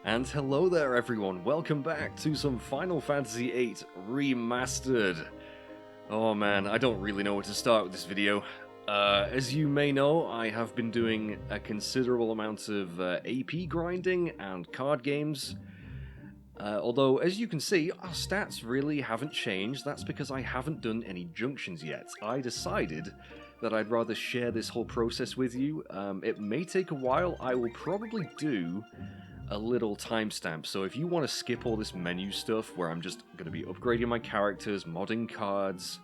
And hello there everyone, welcome back to some Final Fantasy VIII Remastered. Oh man, I don't really know where to start with this video. As you may know, I have been doing a considerable amount of AP grinding and card games. Although, as you can see, our stats really haven't changed. That's because I haven't done any junctions yet. I decided that I'd rather share this whole process with you. It may take a while. I will probably do a little timestamp, so if you want to skip all this menu stuff where I'm just going to be upgrading my characters, modding cards,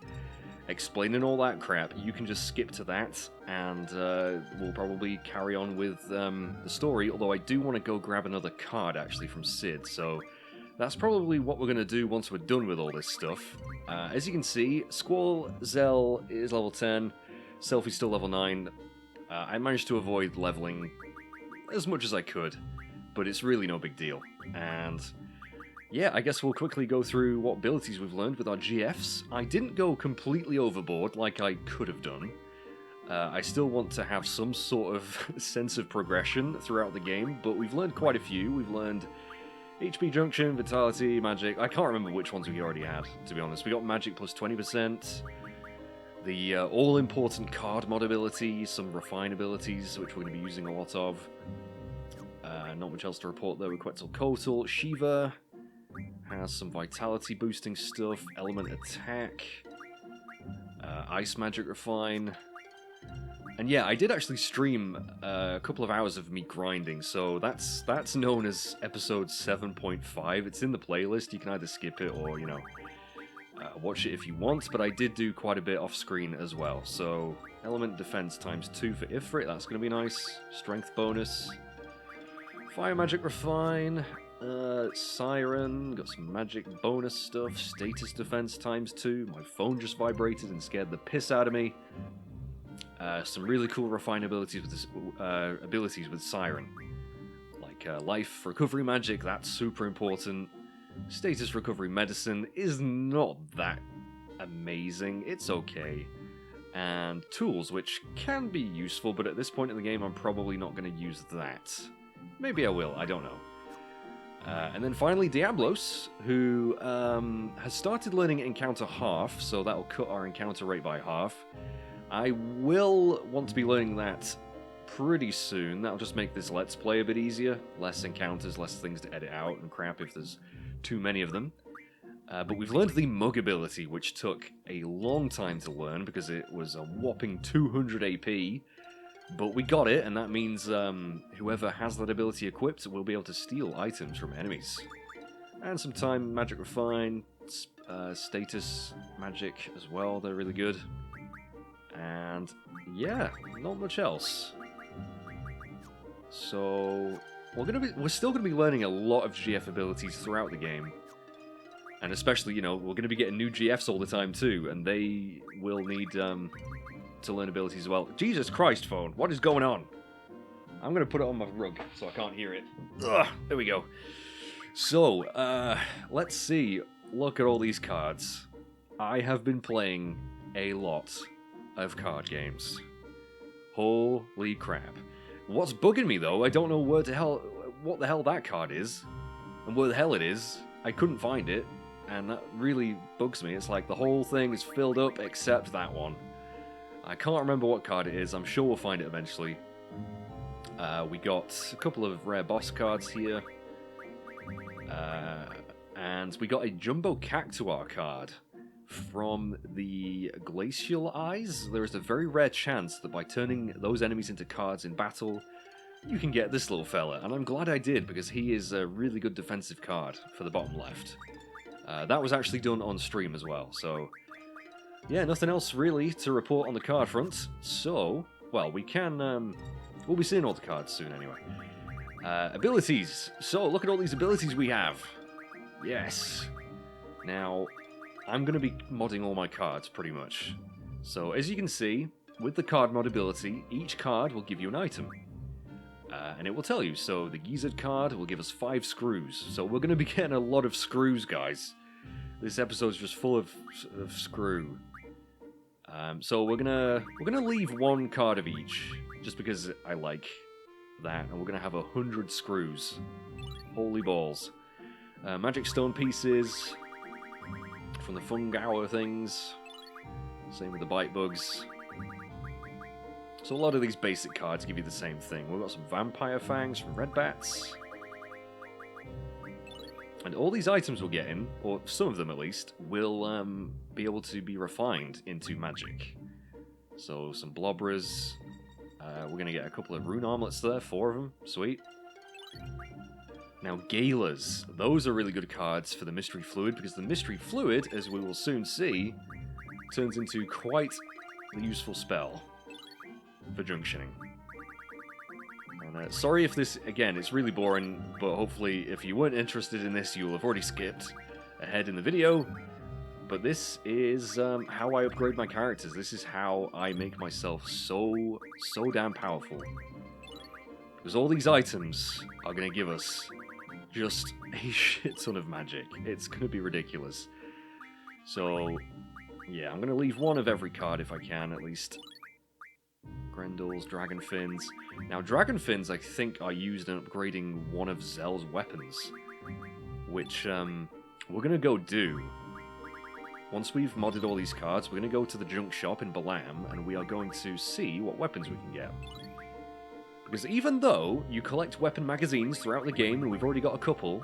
explaining all that crap, you can just skip to that, and we'll probably carry on with the story, although I do want to go grab another card, actually, from Sid, so that's probably what we're going to do once we're done with all this stuff. As you can see, Squall Zell is level 10, Selphie's still level 9. I managed to avoid leveling as much as I could, but it's really no big deal. And yeah, I guess we'll quickly go through what abilities we've learned with our GFs. I didn't go completely overboard like I could have done. I still want to have some sort of sense of progression throughout the game, but we've learned quite a few. We've learned HP Junction, Vitality, Magic. I can't remember which ones we already had, to be honest. We got Magic plus 20%, the all-important card mod ability, some refine abilities, which we're going to be using a lot of. Not much else to report though with Quetzalcoatl. Shiva has some vitality boosting stuff, element attack, ice magic refine. And yeah, I did actually stream a couple of hours of me grinding, so that's known as episode 7.5. It's in the playlist. You can either skip it or, you know, watch it if you want, but I did do quite a bit off screen as well. So element defense times 2 for Ifrit, that's going to be nice. Strength bonus. Fire Magic Refine, Siren, got some magic bonus stuff, status defense times 2, my phone just vibrated and scared the piss out of me. Some really cool refine abilities with Siren, like life recovery magic, that's super important. Status recovery medicine is not that amazing, it's okay. And tools, which can be useful, but at this point in the game I'm probably not going to use that. Maybe I will, I don't know. And then finally, Diablos, who has started learning Encounter Half, so that'll cut our encounter rate by half. I will want to be learning that pretty soon. That'll just make this Let's Play a bit easier. Less encounters, less things to edit out and crap if there's too many of them. But we've learned the Mug ability, which took a long time to learn because it was a whopping 200 AP. But we got it, and that means whoever has that ability equipped will be able to steal items from enemies. And some time magic refine, status magic as well, they're really good. And yeah, not much else. So we're still gonna be learning a lot of GF abilities throughout the game. And especially, you know, we're gonna be getting new GFs all the time too, and they will need to learn abilities as well. Jesus Christ, phone, what is going on? I'm going to put it on my rug so I can't hear it. Ugh, there we go. So, let's see. Look at all these cards. I have been playing a lot of card games. Holy crap. What's bugging me though, I don't know what the hell that card is, and where the hell it is. I couldn't find it, and that really bugs me. It's like the whole thing is filled up except that one. I can't remember what card it is, I'm sure we'll find it eventually. We got a couple of rare boss cards here. And we got a Jumbo Cactuar card from the Glacial Eyes. There is a very rare chance that by turning those enemies into cards in battle, you can get this little fella. And I'm glad I did, because he is a really good defensive card for the bottom left. That was actually done on stream as well, so yeah, nothing else really to report on the card front, so, well, we can, we'll be seeing all the cards soon anyway. Abilities. So, look at all these abilities we have. Yes. Now, I'm going to be modding all my cards, pretty much. So, as you can see, with the card mod ability, each card will give you an item. And it will tell you, so the Gizzard card will give us 5 screws. So, we're going to be getting a lot of screws, guys. This episode's just full of screw. So we're gonna leave one card of each, just because I like that, and we're gonna have 100 screws. Holy balls. Magic stone pieces from the fungour things. Same with the bite bugs. So a lot of these basic cards give you the same thing. We've got some vampire fangs from red bats. And all these items we're getting, or some of them at least, will be able to be refined into magic. So some blobbers. We're going to get a couple of rune armlets there, 4 of them. Sweet. Now, Galas. Those are really good cards for the Mystery Fluid, because the Mystery Fluid, as we will soon see, turns into quite a useful spell for Junctioning. And, sorry if this, again, it's really boring, but hopefully if you weren't interested in this, you'll have already skipped ahead in the video. But this is how I upgrade my characters. This is how I make myself so damn powerful. Because all these items are going to give us just a shit ton of magic. It's going to be ridiculous. So, yeah, I'm going to leave one of every card if I can, at least. Grendels, Dragon Fins. Now, Dragon Fins, I think, are used in upgrading one of Zell's weapons. Which, we're going to go do. Once we've modded all these cards, we're going to go to the junk shop in Balam, and we are going to see what weapons we can get. Because even though you collect weapon magazines throughout the game, and we've already got a couple,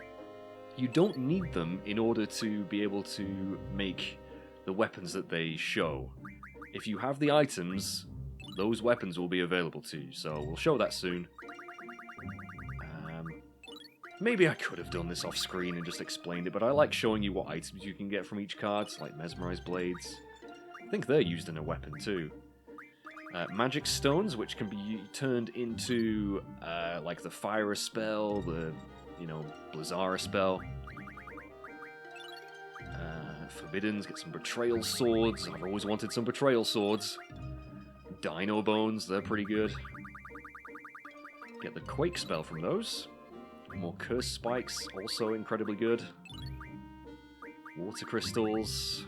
you don't need them in order to be able to make the weapons that they show. If you have the items, those weapons will be available to you, so we'll show that soon. Maybe I could have done this off screen and just explained it, but I like showing you what items you can get from each card, like Mesmerized Blades. I think they're used in a weapon too. Magic Stones, which can be turned into like the Fire spell, the, Blizzara spell. Forbiddens, get some Betrayal Swords. I've always wanted some Betrayal Swords. Dino Bones, they're pretty good. Get the Quake spell from those. More Curse Spikes, also incredibly good. Water Crystals.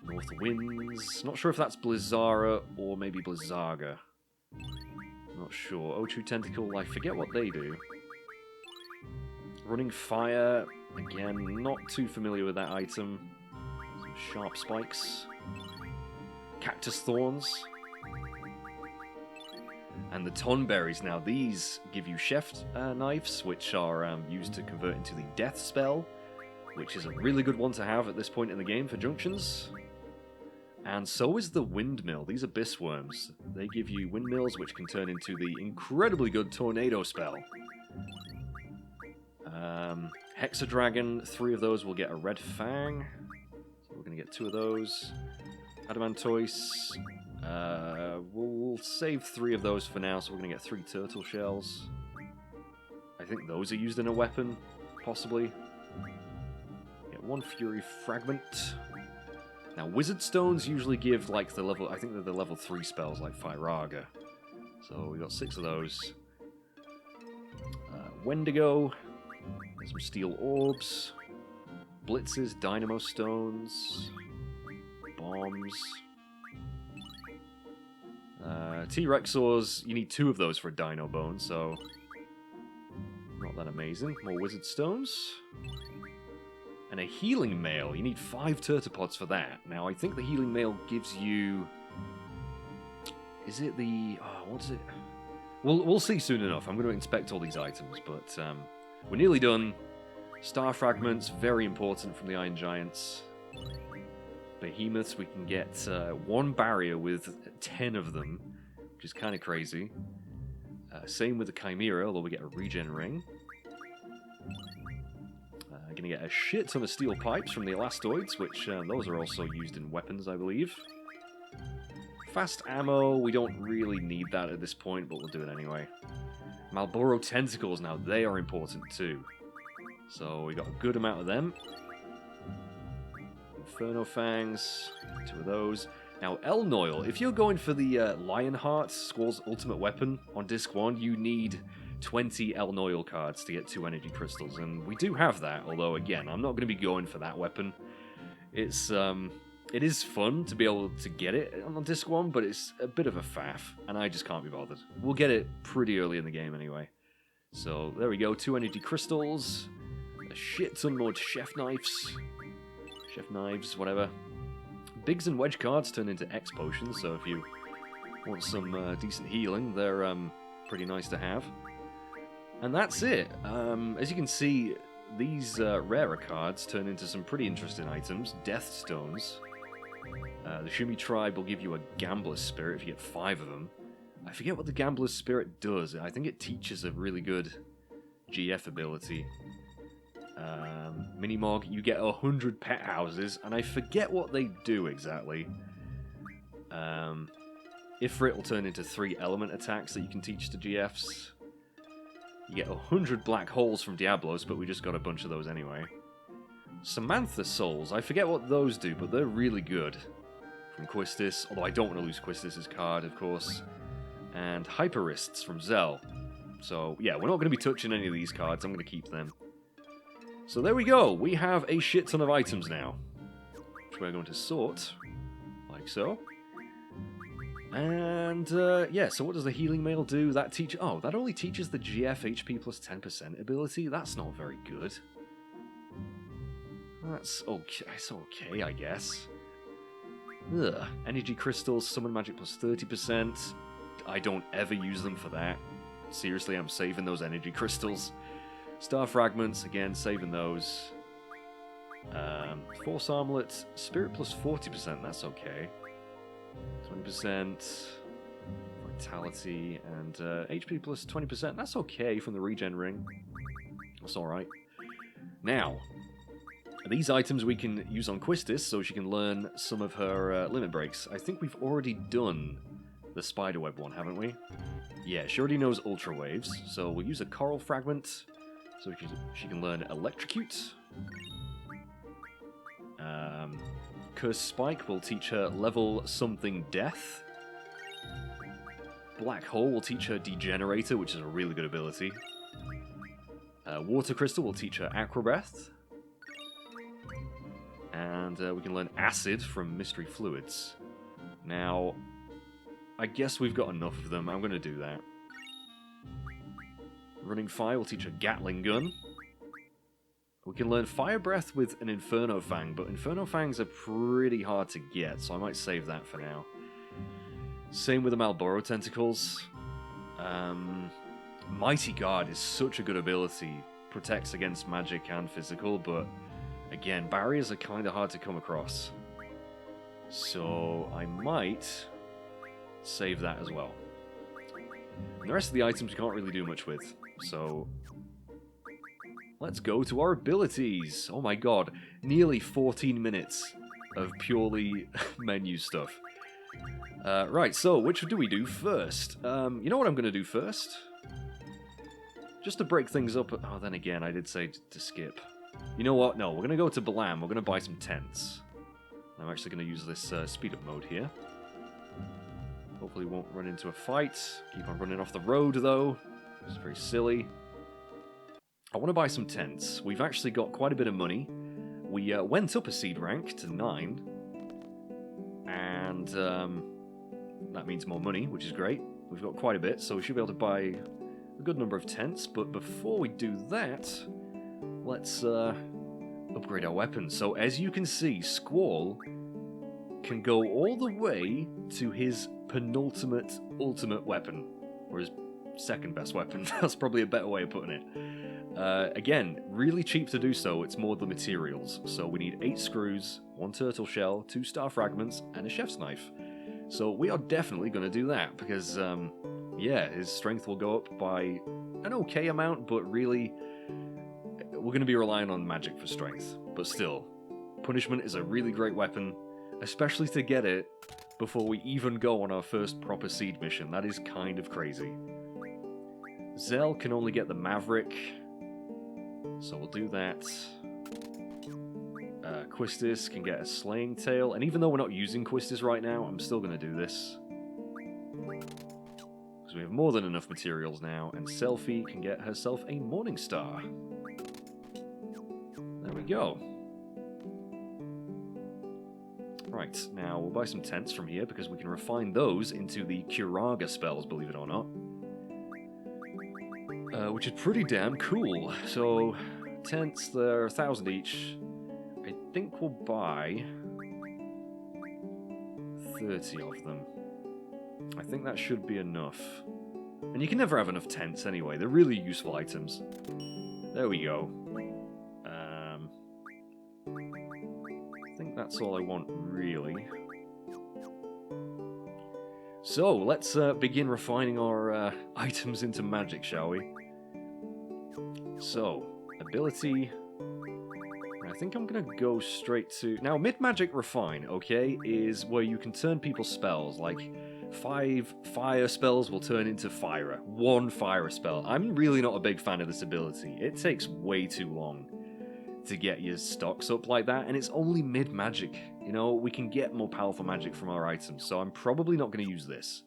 North Winds. Not sure if that's Blizzara or maybe Blizzaga. Not sure. O2 Tentacle, I forget what they do. Running Fire. Again, not too familiar with that item. Some Sharp Spikes. Cactus Thorns. And the Tonberries. Now, these give you Chef Knives, which are used to convert into the Death spell, which is a really good one to have at this point in the game for Junctions. And so is the Windmill. These Abyss Worms. They give you windmills, which can turn into the incredibly good Tornado spell. Hexadragon, 3 of those will get a Red Fang. So we're going to get 2 of those. Adamantoise. We'll save 3 of those for now, so we're going to get 3 Turtle Shells. I think those are used in a weapon, possibly. Get 1 Fury Fragment. Now, Wizard Stones usually give, like, the level... I think they're the level 3 spells, like Firaga. So we got 6 of those. Wendigo. Some Steel Orbs. Blitzes, Dynamo Stones. Bombs. T-Rexors, you need 2 of those for a Dino Bone, so... Not that amazing. More Wizard Stones. And a Healing Mail. You need 5 Turtopods for that. Now, I think the Healing Mail gives you... Is it the... Oh, what's it? We'll see soon enough. I'm going to inspect all these items, but we're nearly done. Star Fragments, very important from the Iron Giants. Behemoths, we can get 1 barrier with 10 of them, which is kind of crazy. Same with the Chimera, although we get a Regen Ring. Gonna get a shit ton of Steel Pipes from the Elastoids, which those are also used in weapons, I believe. Fast Ammo, we don't really need that at this point, but we'll do it anyway. Malboro Tentacles, now they are important too. So we got a good amount of them. Inferno Fangs, 2 of those. Now, Elnoil, if you're going for the Lionheart, Squall's ultimate weapon on Disc 1, you need 20 Elnoil cards to get 2 energy crystals, and we do have that, although, again, I'm not going to be going for that weapon. It is fun to be able to get it on Disc 1, but it's a bit of a faff, and I just can't be bothered. We'll get it pretty early in the game anyway. So there we go, 2 energy crystals, a shit ton more chef knives, whatever. Biggs and wedge cards turn into X potions, so if you want some decent healing, they're pretty nice to have. And that's it. As you can see, these rarer cards turn into some pretty interesting items. Death Stones. The Shumi Tribe will give you a Gambler's Spirit if you get 5 of them. I forget what the Gambler's Spirit does. I think it teaches a really good GF ability. Minimog, you get 100 pet houses, and I forget what they do exactly. Ifrit will turn into 3 element attacks that you can teach to GFs. You get 100 black holes from Diablos, but we just got a bunch of those anyway. Samantha Souls, I forget what those do, but they're really good. From Quistis, although I don't want to lose Quistis' card, of course. And Hyperists from Zell. So, yeah, we're not going to be touching any of these cards, I'm going to keep them. So there we go, we have a shit ton of items now. Which we're going to sort, like so. And, yeah, so what does the Healing Mail do? That that only teaches the GF HP plus 10% ability? That's not very good. That's okay, it's okay, I guess. Ugh. Energy Crystals, Summon Magic plus 30%. I don't ever use them for that. Seriously, I'm saving those Energy Crystals. Star Fragments, again, saving those. Force Armlet, Spirit plus 40%, that's okay. 20%, Vitality, and HP plus 20%. That's okay from the Regen Ring. That's alright. Now, these items we can use on Quistis so she can learn some of her limit breaks. I think we've already done the Spiderweb one, haven't we? Yeah, she already knows Ultra Waves, so we'll use a Coral Fragment so she can learn Electrocute. Curse Spike will teach her level something death. Black Hole will teach her Degenerator, which is a really good ability. Water Crystal will teach her Acrobreath. And we can learn Acid from Mystery Fluids. Now, I guess we've got enough of them. I'm going to do that. Running Fire will teach her Gatling Gun. We can learn Fire Breath with an Inferno Fang, but Inferno Fangs are pretty hard to get, so I might save that for now. Same with the Malboro Tentacles. Mighty Guard is such a good ability. Protects against magic and physical, but again, barriers are kind of hard to come across. So I might save that as well. And the rest of the items we can't really do much with, so let's go to our abilities. Oh my god, nearly 14 minutes of purely menu stuff. Right, so which do we do first? You know what I'm going to do first? Just to break things up. Oh, then again, I did say to skip. You know what? No, we're going to go to Balam. We're going to buy some tents. I'm actually going to use this speed-up mode here. Hopefully won't run into a fight. Keep on running off the road, though. It's very silly. I want to buy some tents. We've actually got quite a bit of money. We went up a seed rank to 9. And that means more money, which is great. We've got quite a bit, so we should be able to buy a good number of tents. But before we do that, let's upgrade our weapons. So as you can see, Squall can go all the way to his penultimate ultimate weapon, or his second best weapon. That's probably a better way of putting it. Again, really cheap to do so. It's more the materials. So we need 8 screws, 1 turtle shell, 2 star fragments, and a chef's knife. So we are definitely going to do that because, yeah, his strength will go up by an okay amount, but really, we're going to be relying on magic for strength. But still, punishment is a really great weapon, especially to get it before we even go on our first proper seed mission. That is kind of crazy. Zell can only get the Maverick, so we'll do that. Quistis can get a Slaying Tail, and even though we're not using Quistis right now, I'm still going to do this. Because we have more than enough materials now, and Selfie can get herself a Morning Star. There we go. Right, now we'll buy some tents from here, because we can refine those into the Curaga spells, believe it or not. which is pretty damn cool. So, tents, they're 1,000 each. I think we'll buy 30 of them. I think that should be enough. And you can never have enough tents anyway. They're really useful items. There we go. I think that's all I want, really. So, let's begin refining our items into magic, shall we? So, ability. I think I'm going to go straight to... Now, mid-magic refine, okay, is where you can turn people's spells. Like, 5 fire spells will turn into fire. 1 fire spell. I'm really not a big fan of this ability. It takes way too long to get your stocks up like that, and it's only mid-magic. You know, we can get more powerful magic from our items, so I'm probably not going to use this.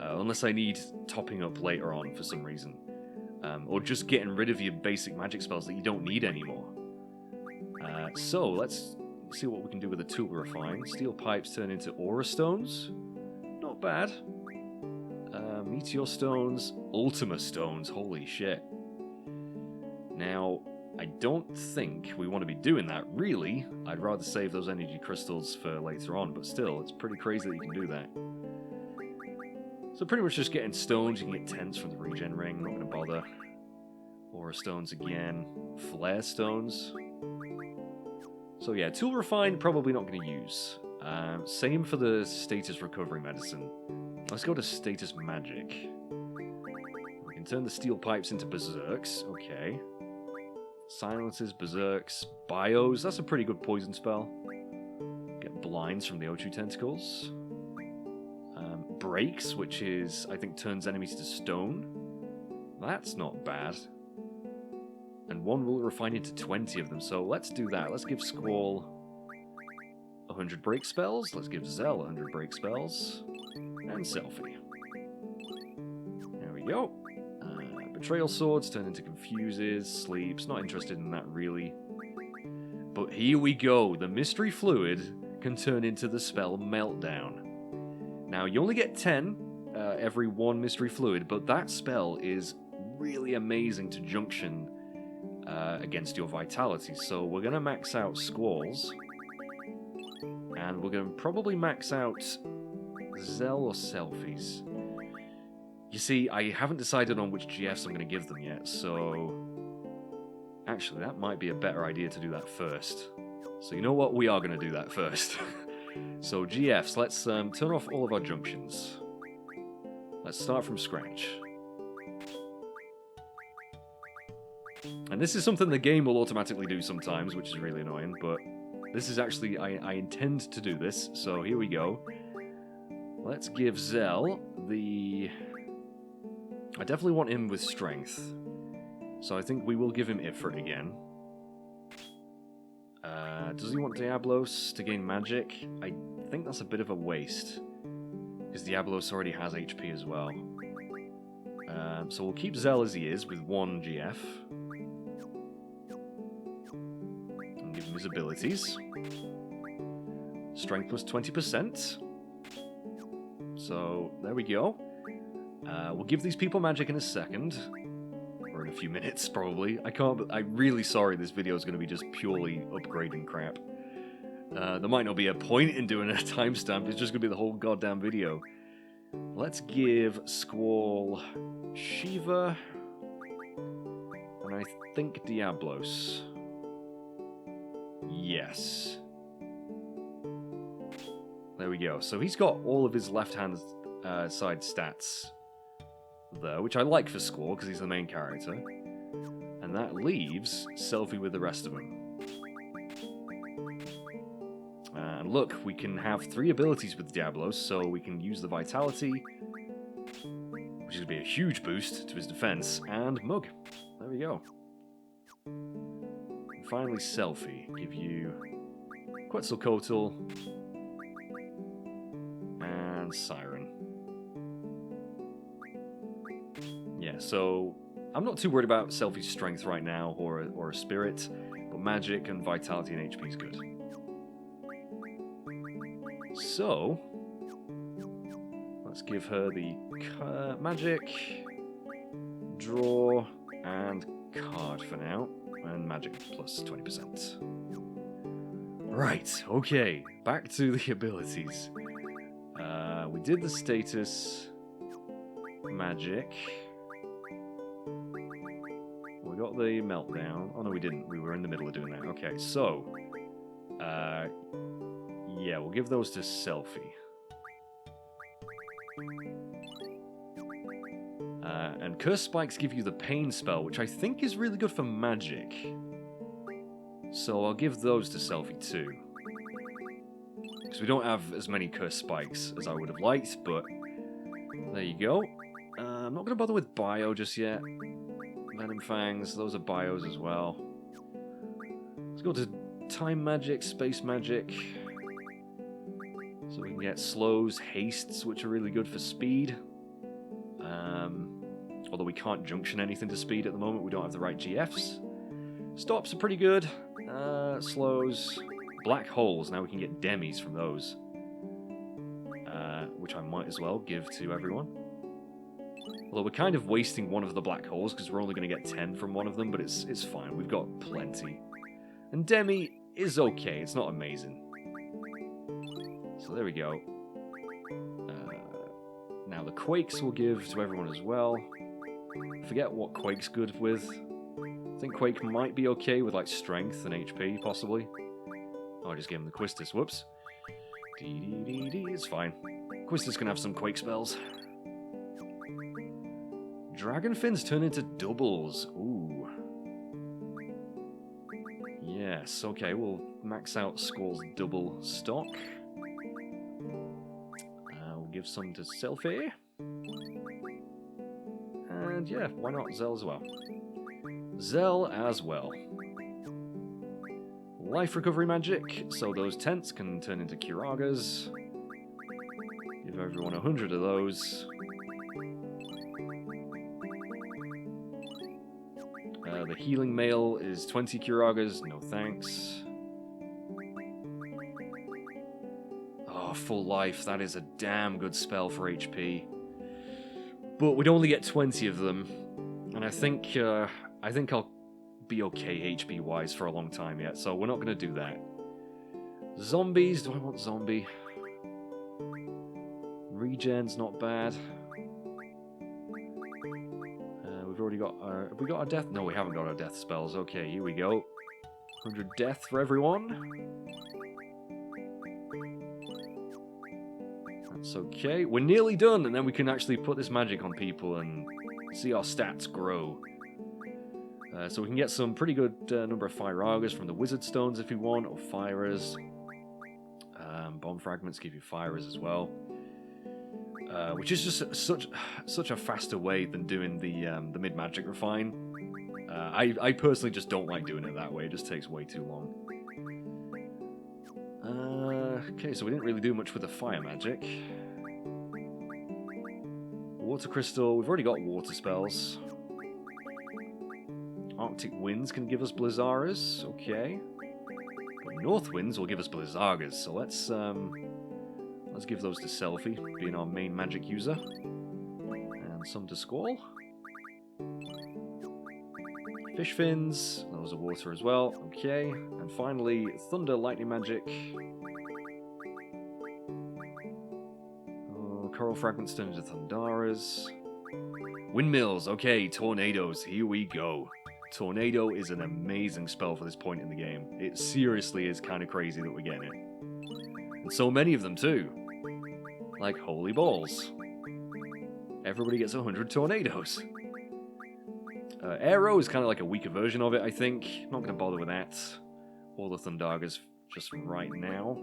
Unless I need topping up later on for some reason. Or just getting rid of your basic magic spells that you don't need anymore. So, let's see what we can do with the tool refine. Steel pipes turn into aura stones. Not bad. Meteor stones, Ultima stones, holy shit. Now, I don't think we want to be doing that, really. I'd rather save those energy crystals for later on, but still, it's pretty crazy that you can do that. So pretty much just getting stones, you can get tents from the regen ring, not going to bother. Aura stones again, flare stones. So yeah, tool refine, probably not going to use. Same for the status recovery medicine. Let's go to status magic. We can turn the steel pipes into berserks, okay. Silences, berserks, bios, that's a pretty good poison spell. Get blinds from the O2 tentacles. Breaks, which is, I think, turns enemies to stone. That's not bad. And 1 will refine into 20 of them, so let's do that. Let's give Squall 100 break spells. Let's give Zell 100 break spells. And Selfie. There we go. Betrayal swords turn into confuses, sleeps. Not interested in that, really. But here we go. The mystery fluid can turn into the spell Meltdown. Now, you only get 10 every 1 mystery fluid, but that spell is really amazing to junction against your vitality. So we're going to max out Squalls. And we're going to probably max out Zell or Selfies. You see, I haven't decided on which GFs I'm going to give them yet, so... Actually, that might be a better idea to do that first. So you know what? We are going to do that first. So GFs, let's turn off all of our junctions. Let's start from scratch. And this is something the game will automatically do sometimes, which is really annoying, but this is actually, I intend to do this, so here we go. Let's give Zell the... I definitely want him with strength, so I think we will give him Ifrit again. Does he want Diablos to gain magic? I think that's a bit of a waste, because Diablos already has HP as well. So we'll keep Zell as he is with 1 GF. And give him his abilities. Strength plus 20%. So, there we go. We'll give these people magic in a second. Or in a few minutes, probably. I'm really sorry this video is going to be just purely upgrading crap. There might not be a point in doing a timestamp, it's just going to be the whole goddamn video. Let's give Squall Shiva, and I think Diablos. Yes. There we go. So he's got all of his left-hand side stats there, which I like for Squall, because he's the main character. And that leaves Selfie with the rest of them. And look, we can have 3 abilities with Diablos, so we can use the Vitality, which is going to be a huge boost to his defense, and Mug. There we go. And finally, Selfie. Give you Quetzalcoatl and Siren. Yeah, so I'm not too worried about Selfie's strength right now, or a spirit, but magic and vitality and HP is good. So, let's give her the magic, draw and card for now. And magic plus 20%. Right, okay. Back to the abilities. We did the status magic. We got the meltdown. Oh no, we didn't. We were in the middle of doing that. Okay, so yeah, we'll give those to Selfie. And Curse Spikes give you the Pain spell, which I think is really good for magic. So I'll give those to Selfie too. Because we don't have as many Curse Spikes as I would have liked, but there you go. I'm not going to bother with Bio just yet. Venom Fangs, those are Bios as well. Let's go to Time Magic, Space Magic. So we can get Slows, Hastes, which are really good for speed. Although we can't junction anything to speed at the moment, we don't have the right GFs. Stops are pretty good. Slows. Black Holes, now we can get Demis from those. Which I might as well give to everyone. Although we're kind of wasting one of the Black Holes, because we're only going to get 10 from one of them, but it's fine, we've got plenty. And Demi is okay, it's not amazing. So there we go. Now the Quakes we'll give to everyone as well. Forget what Quake's good with. I think Quake might be okay with like strength and HP, possibly. Oh, I just gave him the Quistis, whoops. It's fine. Quistis can have some Quake spells. Dragon Fins turn into doubles. Ooh. Yes, okay, we'll max out Squall's double stock. We'll give some to Selfie. And yeah, why not Zell as well? Zell as well. Life recovery magic, so those tents can turn into Kiragas. Give everyone 100 of those. The healing mail is 20 Kiragas, no thanks. Oh, full life, that is a damn good spell for HP. But we'd only get 20 of them, and I think I'll be okay HP-wise for a long time yet, so we're not going to do that. Zombies, do I want zombie? Regen's not bad. We've already got our... Have we got our death? No, we haven't got our death spells. Okay, here we go. 100 death for everyone. That's okay. We're nearly done, and then we can actually put this magic on people and see our stats grow. So we can get some pretty good number of Firagas from the Wizard Stones if you want, or Firers. Bomb Fragments give you Firers as well. Which is just such a faster way than doing the mid-magic refine. I personally just don't like doing it that way, it just takes way too long. Okay, so we didn't really do much with the fire magic. Water Crystal, we've already got water spells. Arctic Winds can give us Blizzaras, okay. But North Winds will give us Blizzagas, so let's give those to Selfie, being our main magic user. And some to Squall. Fish Fins, those are water as well, okay. And finally, Thunder Lightning Magic. Oh, Coral Fragments turn into Thundaras. Windmills, okay, Tornadoes, here we go. Tornado is an amazing spell for this point in the game. It seriously is kind of crazy that we're getting it. And so many of them too. Like holy balls. Everybody gets 100 tornadoes. Arrow is kind of like a weaker version of it, I think. I'm not going to bother with that. All the Thundagas just right now.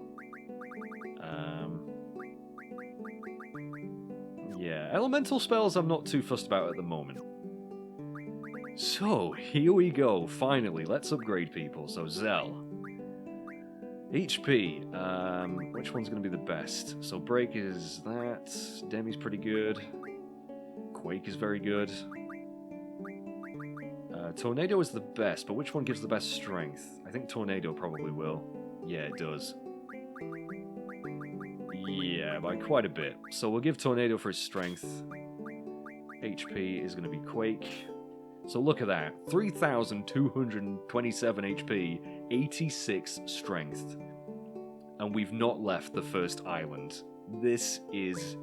Yeah, elemental spells I'm not too fussed about at the moment. So, here we go, finally, let's upgrade people. So, Zell. HP, which one's going to be the best? So, Break is that, Demi's pretty good, Quake is very good, Tornado is the best, but which one gives the best strength? I think Tornado probably will. Yeah, it does. Yeah, by quite a bit. So we'll give Tornado for his strength. HP is going to be Quake. So look at that. 3,227 HP, 86 strength. And we've not left the first island. This is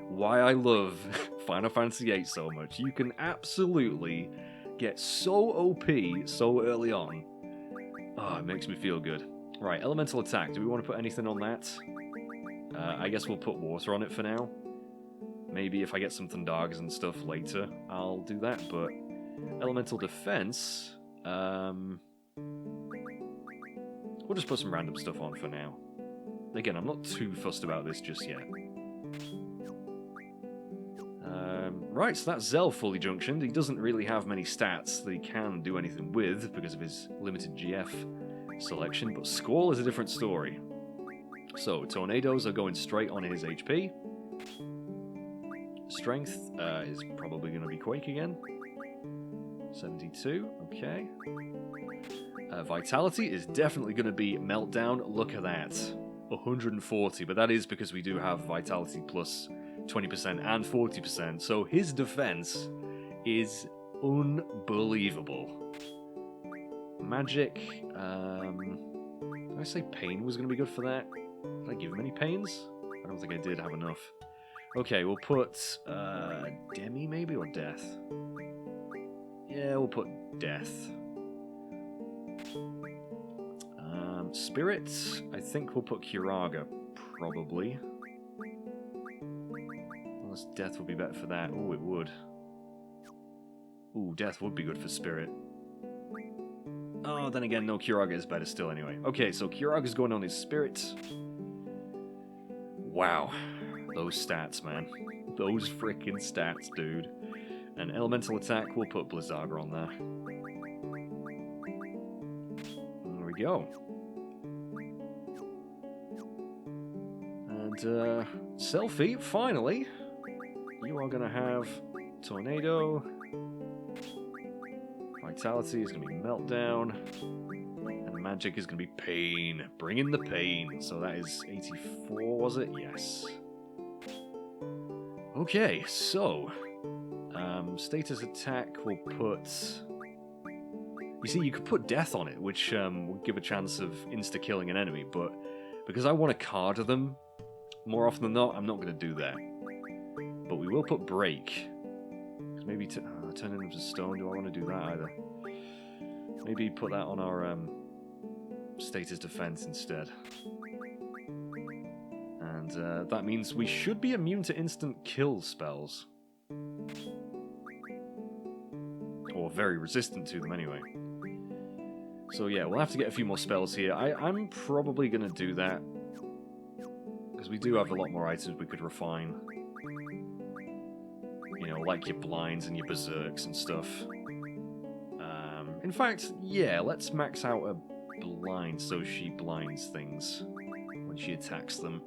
why I love Final Fantasy VIII so much. You can absolutely get so OP so early on. Oh, it makes me feel good. Right, elemental attack. Do we want to put anything on that? I guess we'll put water on it for now. Maybe if I get some Thundagas and stuff later, I'll do that, but elemental defense, we'll just put some random stuff on for now. Again, I'm not too fussed about this just yet. Right, so that's Zell fully junctioned. He doesn't really have many stats that he can do anything with because of his limited GF selection, but Squall is a different story. So, tornadoes are going straight on his HP. Strength is probably going to be Quake again. 72, okay. Vitality is definitely going to be Meltdown. Look at that. 140, but that is because we do have Vitality plus 20% and 40%, so his defense is unbelievable. Magic, did I say pain was going to be good for that? Did I give him any pains? I don't think I did have enough. Okay, we'll put Demi maybe, or Death? Yeah, we'll put Death. Spirit, I think we'll put Kiraga, probably. Unless Death would be better for that. Oh, it would. Ooh, Death would be good for Spirit. Oh, then again, no, Kiraga is better still anyway. Okay, so Kiraga's going on his Spirit. Wow. Those stats, man. Those freaking stats, dude. And elemental attack, we'll put Blizzaga on there. There we go. And, Selfie, finally, you are going to have Tornado. Vitality is going to be Meltdown. And Magic is going to be Pain. Bring in the pain. So that is 84, was it? Yes. Okay, so... status attack will put... You see, you could put Death on it, which would give a chance of insta-killing an enemy, but because I want to card them more often than not, I'm not going to do that. But we will put Break. Maybe turn it into stone. Do I want to do that either? Maybe put that on our status defense instead. And that means we should be immune to instant kill spells. Or very resistant to them anyway. So yeah, we'll have to get a few more spells here. I'm probably going to do that. Because we do have a lot more items we could refine. You know, like your blinds and your berserks and stuff. In fact, yeah, let's max out a blind so she blinds things when she attacks them.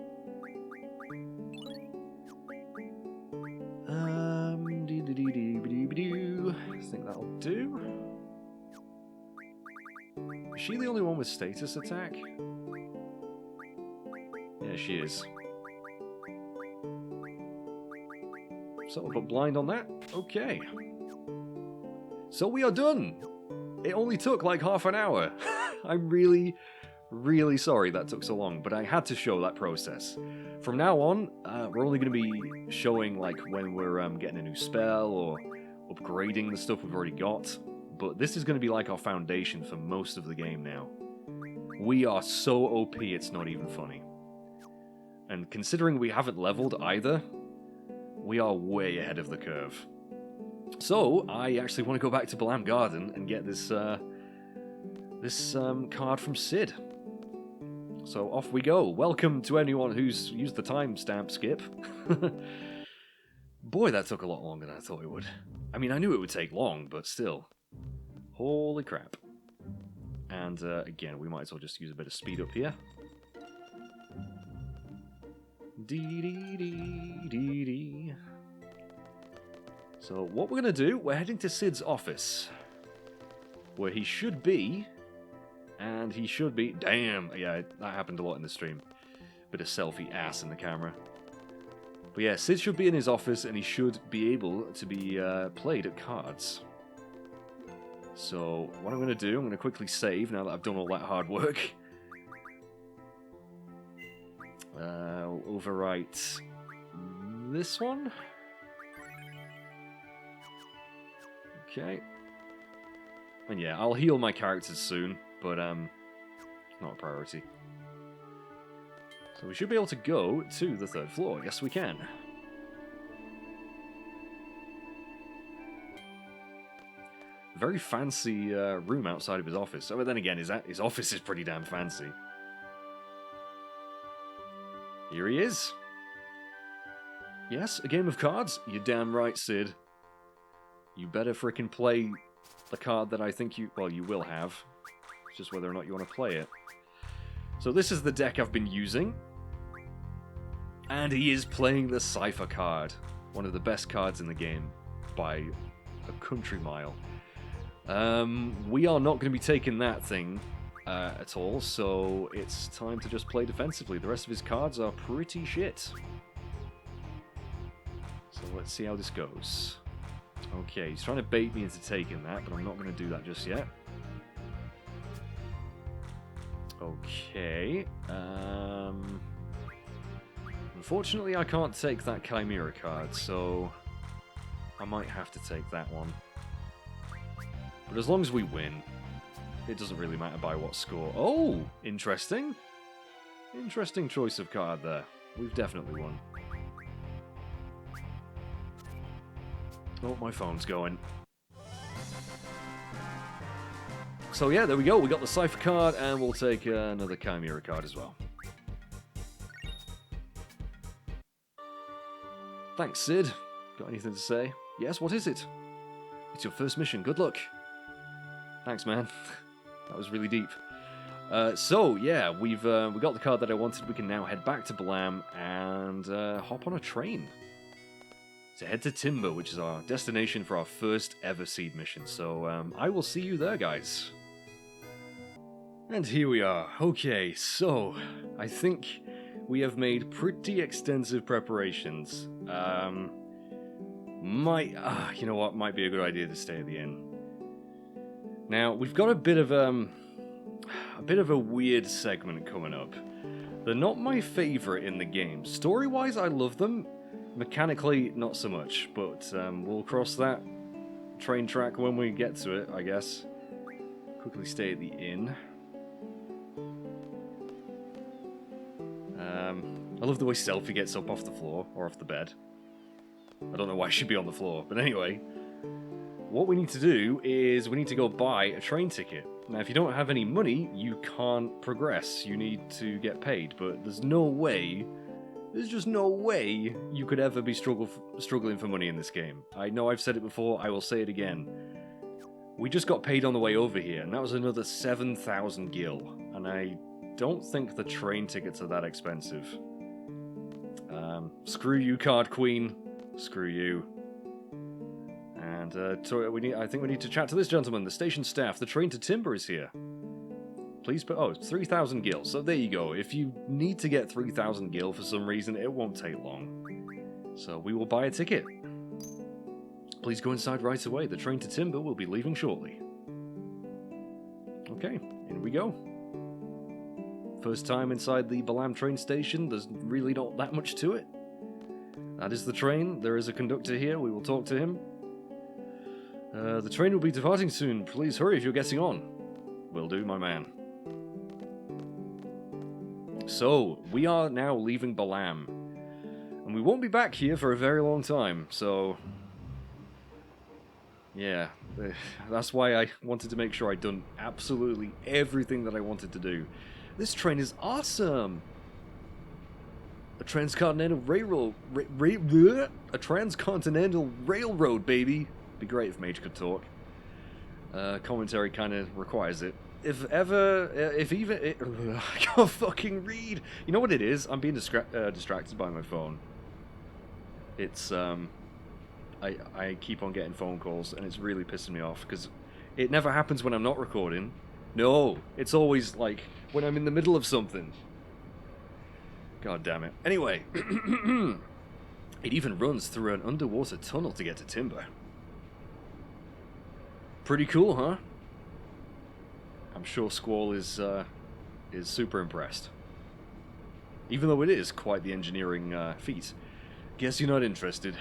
I think that'll do. Is she the only one with status attack? Yeah, she is. So we'll put blind on that. Okay. So we are done. It only took like half an hour. I'm really, really sorry that took so long, but I had to show that process. From now on, we're only going to be showing like when we're getting a new spell or upgrading the stuff we've already got. But this is going to be like our foundation for most of the game now. We are so OP, it's not even funny. And considering we haven't leveled either, we are way ahead of the curve. So, I actually want to go back to Balam Garden and get this card from Sid. So off we go. Welcome to anyone who's used the timestamp skip. Boy, that took a lot longer than I thought it would. I mean, I knew it would take long, but still. Holy crap. And again, we might as well just use a bit of speed up here. Dee-dee-dee-dee-dee. So what we're going to do, we're heading to Sid's office. Where he should be. And he should be... Damn! Yeah, that happened a lot in the stream. Bit of selfie ass in the camera. But yeah, Sid should be in his office and he should be able to be played at cards. So, what I'm going to do, I'm going to quickly save now that I've done all that hard work. I'll overwrite this one. Okay. And yeah, I'll heal my characters soon, but not a priority. So we should be able to go to the 3rd floor. Yes, we can. Very fancy room outside of his office. Oh, but then again, his office is pretty damn fancy. Here he is. Yes, a game of cards? You're damn right, Sid. You better frickin' play the card that I think you will have. It's just whether or not you want to play it. So this is the deck I've been using. And he is playing the Seifer card. One of the best cards in the game by a country mile. We are not going to be taking that thing at all, so it's time to just play defensively. The rest of his cards are pretty shit. So let's see how this goes. Okay, he's trying to bait me into taking that, but I'm not going to do that just yet. Okay. Unfortunately, I can't take that Chimera card, so I might have to take that one. But as long as we win, it doesn't really matter by what score. Oh, interesting. Interesting choice of card there. We've definitely won. Oh, my phone's going. So yeah, there we go. We got the Seifer card, and we'll take another Chimera card as well. Thanks, Sid. Got anything to say? Yes, what is it? It's your first mission. Good luck. Thanks, man. That was really deep. So, yeah, we got the card that I wanted. We can now head back to Blam and hop on a train to head to Timber, which is our destination for our first ever seed mission. So, I will see you there, guys. And here we are. Okay, so, I think we have made pretty extensive preparations. You know what, might be a good idea to stay at the inn. Now, we've got a bit of a weird segment coming up. They're not my favorite in the game. Story-wise, I love them. Mechanically, not so much. But we'll cross that train track when we get to it, I guess. Quickly stay at the inn. I love the way Selfie gets up off the floor, or off the bed. I don't know why she'd be on the floor, but anyway. What we need to do is we need to go buy a train ticket. Now, if you don't have any money, you can't progress. You need to get paid, but there's just no way you could ever be struggling for money in this game. I know I've said it before, I will say it again. We just got paid on the way over here, and that was another 7,000 gil, and I don't think the train tickets are that expensive. Screw you, Card Queen. Screw you. And I think we need to chat to this gentleman, the station staff. The train to Timber is here. Please put... Oh, 3,000 gil. So there you go. If you need to get 3,000 gil for some reason, it won't take long. So we will buy a ticket. Please go inside right away. The train to Timber will be leaving shortly. Okay, in we go. First time inside the Balam train station. There's really not that much to it. That is the train. There is a conductor here. We will talk to him. The train will be departing soon. Please hurry if you're getting on. Will do, my man. So, we are now leaving Balam. And we won't be back here for a very long time, so... Yeah, that's why I wanted to make sure I'd done absolutely everything that I wanted to do. This train is awesome! A transcontinental railroad... A transcontinental railroad, baby! Be great if Mage could talk. Commentary kind of requires it. If even... I can't fucking read! You know what it is? I'm being distracted by my phone. It's, I keep on getting phone calls, and it's really pissing me off, because it never happens when I'm not recording. No, it's always, like, when I'm in the middle of something. God damn it. Anyway, it even runs through an underwater tunnel to get to Timber. Pretty cool, huh? I'm sure Squall is super impressed. Even though it is quite the engineering feat. Guess you're not interested.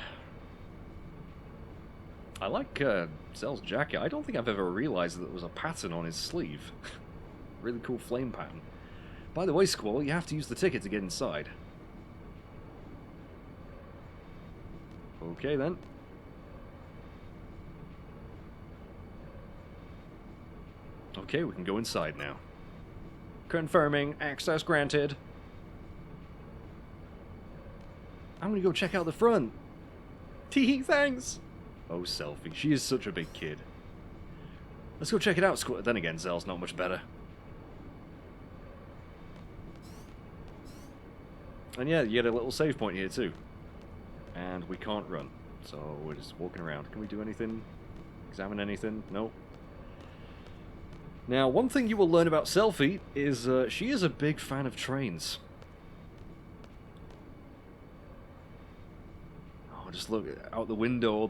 I like Zell's jacket. I don't think I've ever realized that there was a pattern on his sleeve. Really cool flame pattern. By the way, Squall, you have to use the ticket to get inside. Okay, then. Okay, we can go inside now. Confirming. Access granted. I'm gonna go check out the front. Tee, thanks. Oh, Selfie. She is such a big kid. Let's go check it out, Squall. Then again, Zell's not much better. And yeah, you get a little save point here too. And we can't run. So we're just walking around. Can we do anything? Examine anything? Nope. Now, one thing you will learn about Selfie is she is a big fan of trains. Oh, just look out the window, all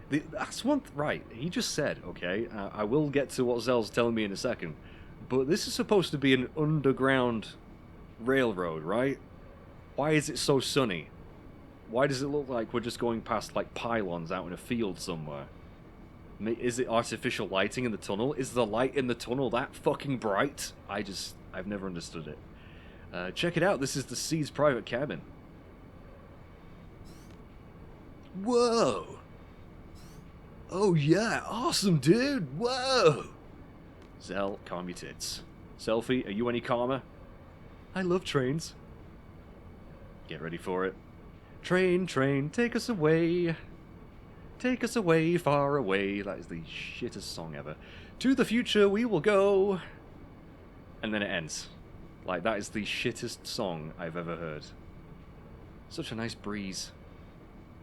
that's one... right, he just said, okay, I will get to what Zell's telling me in a second, but this is supposed to be an underground railroad, right? Why is it so sunny? Why does it look like we're just going past, like, pylons out in a field somewhere? Is it artificial lighting in the tunnel? Is the light in the tunnel that fucking bright? I've never understood it. Check it out, this is the Seed's private cabin. Whoa! Oh yeah, awesome dude, whoa! Zell, calm your tits. Selfie, are you any calmer? I love trains. Get ready for it. Train, train, take us away. Take us away, far away. That is the shittest song ever. To the future we will go. And then it ends. Like, that is the shittest song I've ever heard. Such a nice breeze.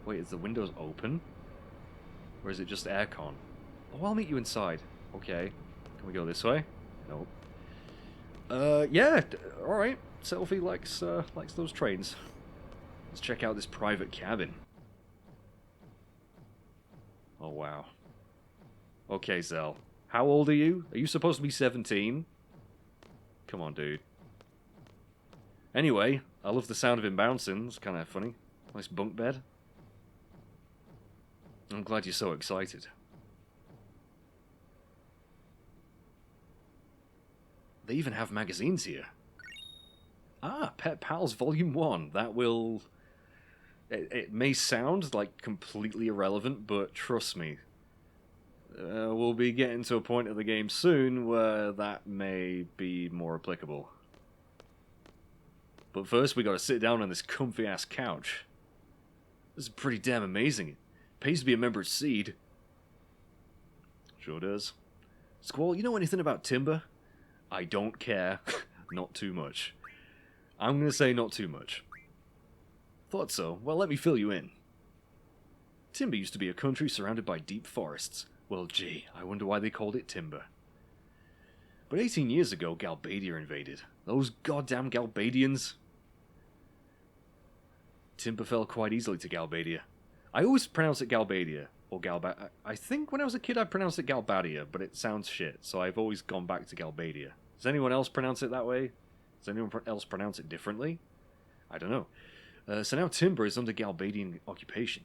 Wait, is the windows open? Or is it just aircon? Oh, I'll meet you inside. Okay. Can we go this way? Nope. Yeah, alright. Selfie likes those trains. Let's check out this private cabin. Oh, wow. Okay, Zell. How old are you? Are you supposed to be 17? Come on, dude. Anyway, I love the sound of him bouncing. It's kind of funny. Nice bunk bed. I'm glad you're so excited. They even have magazines here. Ah, Pet Pals Volume 1. That will... It may sound like completely irrelevant, but trust me, we'll be getting to a point of the game soon where that may be more applicable. But first, we gotta sit down on this comfy-ass couch. This is pretty damn amazing. It pays to be a member of Seed. Sure does. Squall, you know anything about timber? I don't care. Not too much. I'm gonna say not too much. Thought so. Well, let me fill you in. Timber used to be a country surrounded by deep forests. Well, gee, I wonder why they called it Timber. But 18 years ago, Galbadia invaded. Those goddamn Galbadians. Timber fell quite easily to Galbadia. I always pronounce it Galbadia, or I think when I was a kid I pronounced it Galbadia, but it sounds shit, so I've always gone back to Galbadia. Does anyone else pronounce it that way? Does anyone else pronounce it differently? I don't know. So now Timber is under Galbadian occupation.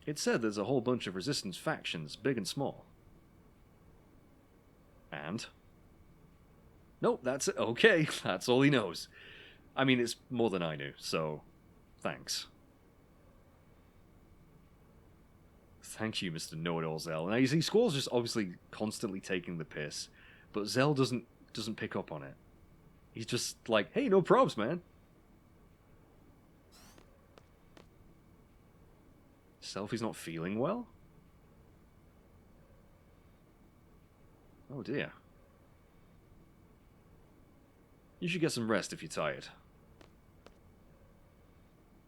It's said there's a whole bunch of resistance factions, big and small. And? Nope, that's it. Okay, that's all he knows. I mean, it's more than I knew, so thanks. Thank you, Mr. Know-It-All Zell. Now, you see, Squall's just obviously constantly taking the piss, but Zell doesn't pick up on it. He's just like, hey, no probs, man. Selfie's not feeling well? Oh dear. You should get some rest if you're tired.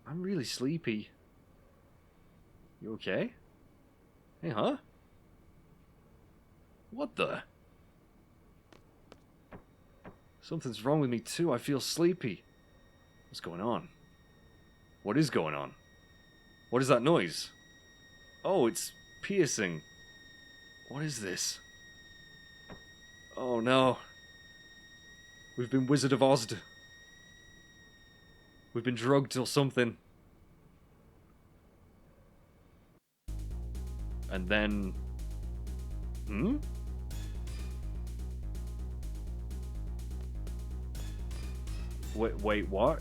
I'm really sleepy. You okay? Hey, huh? What the? Something's wrong with me too. I feel sleepy. What's going on? What is going on? What is that noise? Oh, it's piercing. What is this? Oh no. We've been Wizard of Oz'd. We've been drugged or something. And then... Wait, what?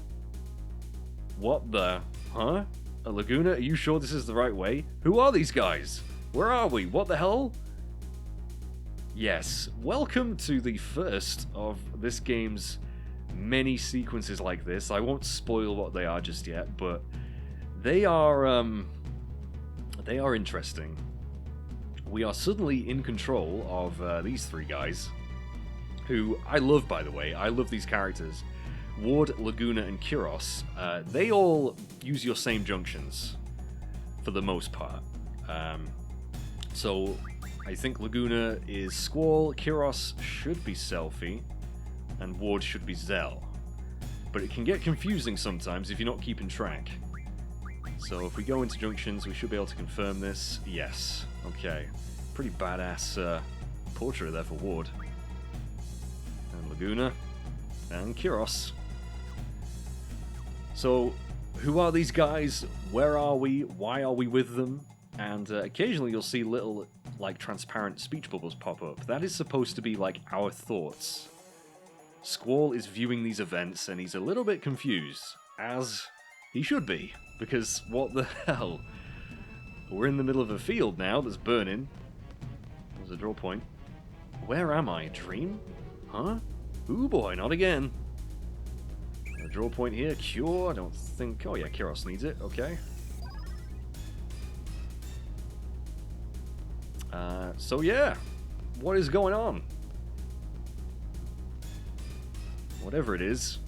What the... Huh? A Laguna? Are you sure this is the right way? Who are these guys? Where are we? What the hell? Yes, welcome to the first of this game's many sequences like this. I won't spoil what they are just yet, but they are interesting. We are suddenly in control of these three guys, who I love, by the way. I love these characters. Ward, Laguna, and Kyros. They all use your same junctions, for the most part. So, I think Laguna is Squall, Kyros should be Seifer, and Ward should be Zell. But it can get confusing sometimes if you're not keeping track. So if we go into junctions, we should be able to confirm this. Yes. Okay. Pretty badass portrait there for Ward. And Laguna. And Kyros. So, who are these guys? Where are we? Why are we with them? And occasionally you'll see little, like, transparent speech bubbles pop up. That is supposed to be, like, our thoughts. Squall is viewing these events, and he's a little bit confused. As he should be. Because, what the hell? We're in the middle of a field now that's burning. There's a draw point. Where am I? Dream? Huh? Ooh boy, not again. A draw point here. Cure, I don't think... Oh yeah, Kyros needs it. Okay. So yeah, what is going on? Whatever it is,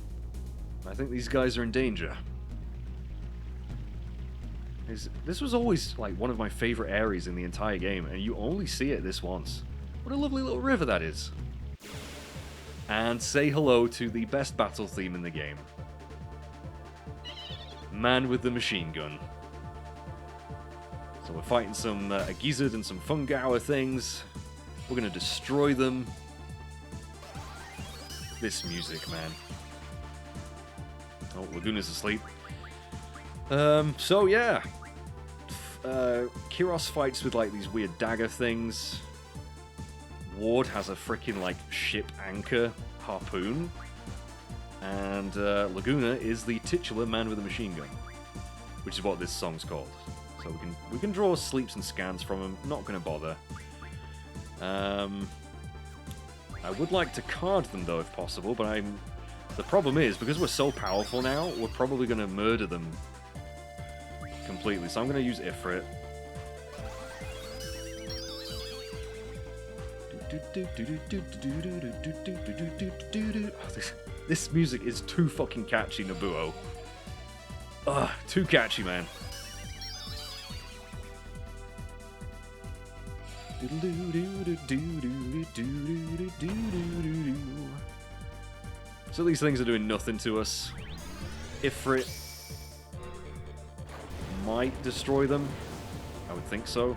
I think these guys are in danger. This was always like one of my favorite areas in the entire game, and you only see it this once. What a lovely little river that is. And say hello to the best battle theme in the game. Man with the machine gun. So we're fighting some a gizzard and some fungour things. We're going to destroy them. This music, man. Oh, Laguna's asleep. So yeah. Kyros fights with like these weird dagger things. Ward has a freaking like ship anchor harpoon. And Laguna is the titular man with a machine gun. Which is what this song's called. So we can draw sleeps and scans from him. Not going to bother. I would like to card them though if possible, but the problem is, because we're so powerful now, we're probably going to murder them completely. So I'm going to use Ifrit. This music is too fucking catchy, Nobuo. Ugh, too catchy, man. So these things are doing nothing to us. Ifrit might destroy them. I would think so.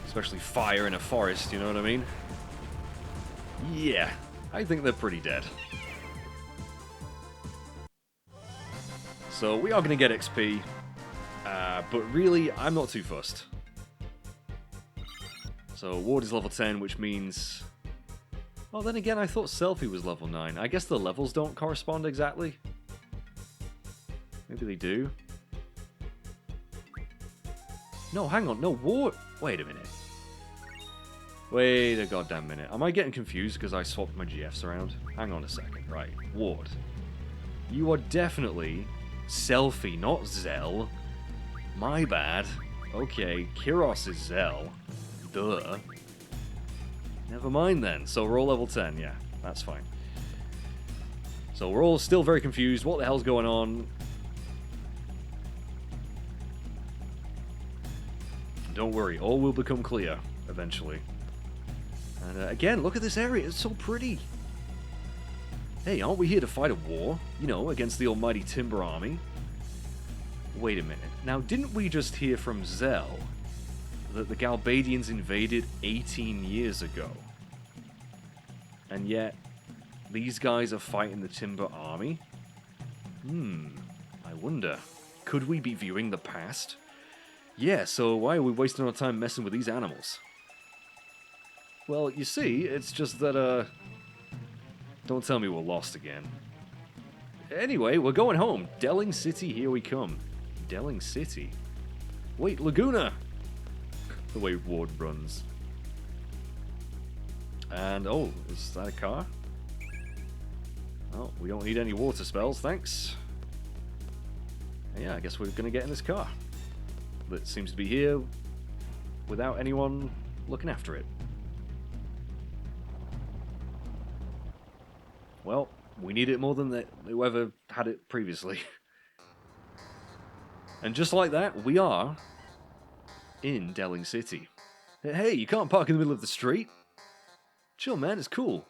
Especially fire in a forest, you know what I mean? Yeah, I think they're pretty dead. So we are going to get XP, but really, I'm not too fussed. So Ward is level 10, which means... Well, then again, I thought Seifer was level 9. I guess the levels don't correspond exactly. Maybe they do. No, hang on, no, Ward... Wait a minute. Wait a goddamn minute. Am I getting confused because I swapped my GFs around? Hang on a second. Right. Ward. You are definitely Seifer, not Zell. My bad. Okay, Kyros is Zell. Duh. Never mind then. So we're all level 10. Yeah, that's fine. So we're all still very confused. What the hell's going on? Don't worry. All will become clear eventually. And again, look at this area. It's so pretty. Hey, aren't we here to fight a war? You know, against the almighty Timber Army? Wait a minute. Now, didn't we just hear from Zell that the Galbadians invaded 18 years ago? And yet, these guys are fighting the Timber Army? I wonder. Could we be viewing the past? Yeah, so why are we wasting our time messing with these animals? Well, you see, it's just that, don't tell me we're lost again. Anyway, we're going home. Delling City, here we come. Delling City. Wait, Laguna! The way Ward runs. And, oh, is that a car? Oh, we don't need any water spells, thanks. Yeah, I guess we're going to get in this car. That seems to be here without anyone looking after it. Well, we need it more than whoever had it previously. And just like that, we are in Delling City. Hey, you can't park in the middle of the street. Chill, man, it's cool.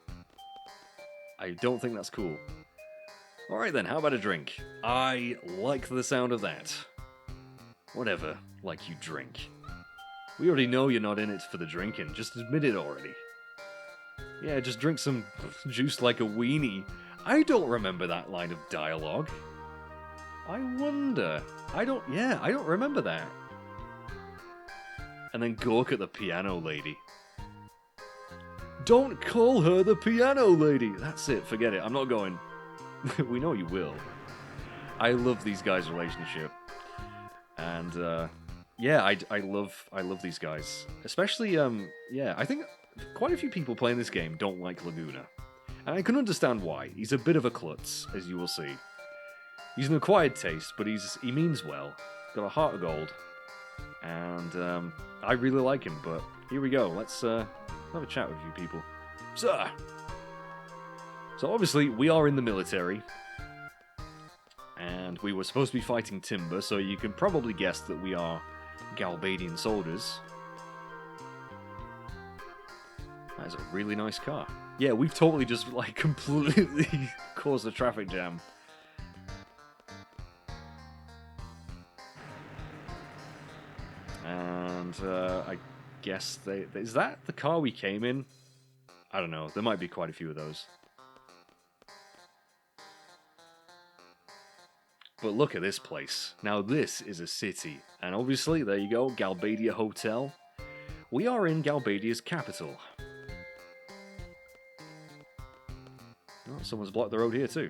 I don't think that's cool. Alright then, how about a drink? I like the sound of that. Whatever, like you drink. We already know you're not in it for the drinking, just admit it already. Yeah, just drink some juice like a weenie. I don't remember that line of dialogue. I wonder. I don't remember that. And then gawk at the piano lady. Don't call her the piano lady! That's it, forget it, I'm not going. We know you will. I love these guys' relationship. And, yeah, I love these guys. Especially, yeah, I think quite a few people playing this game don't like Laguna. And I can understand why. He's a bit of a klutz, as you will see. He's an acquired taste, but he means well. Got a heart of gold. And, I really like him, but here we go. Let's, have a chat with you people. Sir! So obviously, we are in the military. And we were supposed to be fighting Timber, so you can probably guess that we are Galbadian soldiers. That is a really nice car. Yeah, we've totally just, like, completely caused a traffic jam. And, I guess is that the car we came in? I don't know, there might be quite a few of those. But look at this place. Now this is a city. And obviously, there you go, Galbadia Hotel. We are in Galbadia's capital. Oh, someone's blocked the road here too.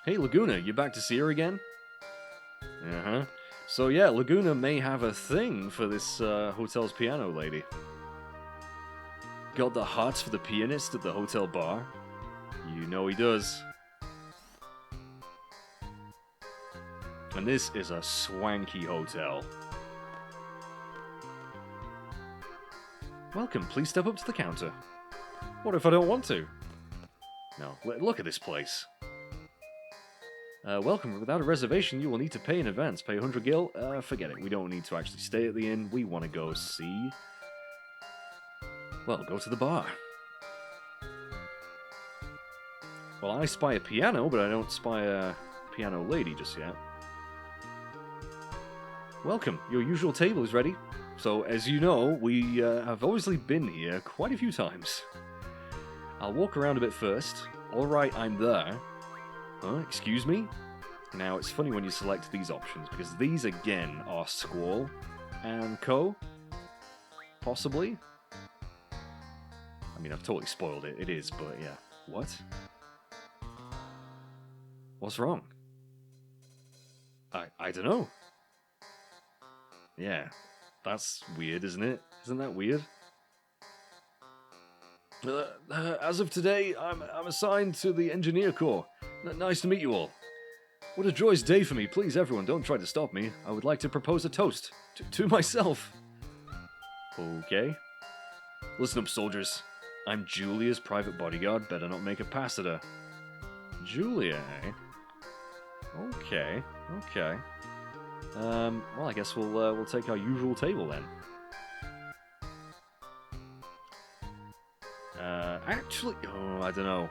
Hey Laguna, you back to see her again? Uh-huh. So yeah, Laguna may have a thing for this hotel's piano lady. Got the hots for the pianist at the hotel bar? You know he does. And this is a swanky hotel. Welcome, please step up to the counter. What if I don't want to? No, look at this place. Welcome, without a reservation you will need to pay in advance. Pay 100 gil? Forget it, we don't need to actually stay at the inn. We want to go see... Well, go to the bar. Well, I spy a piano, but I don't spy a piano lady just yet. Welcome, your usual table is ready. So, as you know, we have obviously been here quite a few times. I'll walk around a bit first. Alright, I'm there. Huh, excuse me? Now, it's funny when you select these options, because these, again, are Squall and Co. Possibly? I mean, I've totally spoiled it. It is, but yeah. What? What's wrong? I don't know. Yeah, that's weird, isn't it? Isn't that weird? As of today, I'm assigned to the Engineer Corps. Nice to meet you all. What a joyous day for me. Please, everyone, don't try to stop me. I would like to propose a toast. To myself. Okay. Listen up, soldiers. I'm Julia's private bodyguard. Better not make a pass at her. Julia, eh? Okay. Okay. Well, I guess we'll take our usual table then. Actually, oh, I don't know.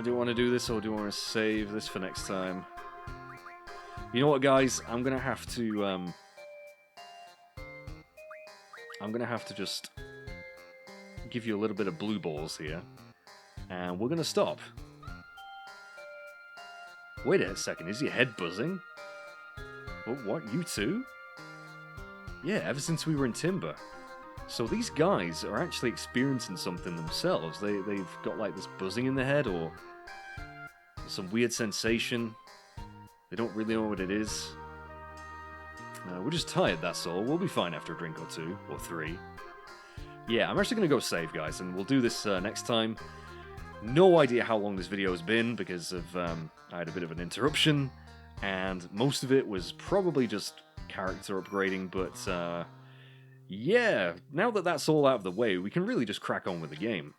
Do you want to do this or do you want to save this for next time? You know what, guys? I'm gonna have to just give you a little bit of blue balls here, and we're gonna stop. Wait a second, is your head buzzing? What, you too? Yeah, ever since we were in Timber. So these guys are actually experiencing something themselves. They've got like this buzzing in their head or some weird sensation. They don't really know what it is. We're just tired, that's all. We'll be fine after a drink or two, or three. Yeah, I'm actually going to go save, guys, and we'll do this next time. No idea how long this video has been because of I had a bit of an interruption, and most of it was probably just character upgrading, but yeah, now that that's all out of the way, we can really just crack on with the game.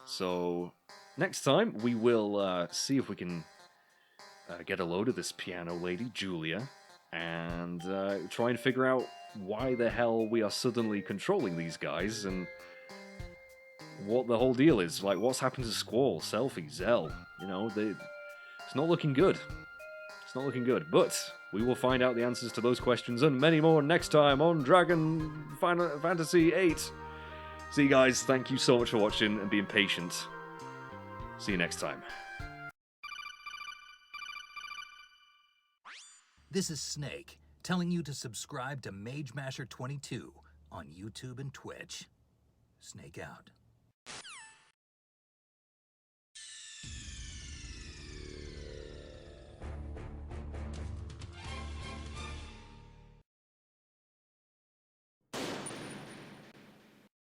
So, next time, we will see if we can get a load of this piano lady, Julia, and try and figure out why the hell we are suddenly controlling these guys, and what the whole deal is. Like, what's happened to Squall, Selfie, Zell? You know, it's not looking good. It's not looking good, but we will find out the answers to those questions and many more next time on Dragon Fantasy VIII. See you guys, thank you so much for watching and being patient. See you next time. This is Snake, telling you to subscribe to Mage Masher 22 on YouTube and Twitch. Snake out.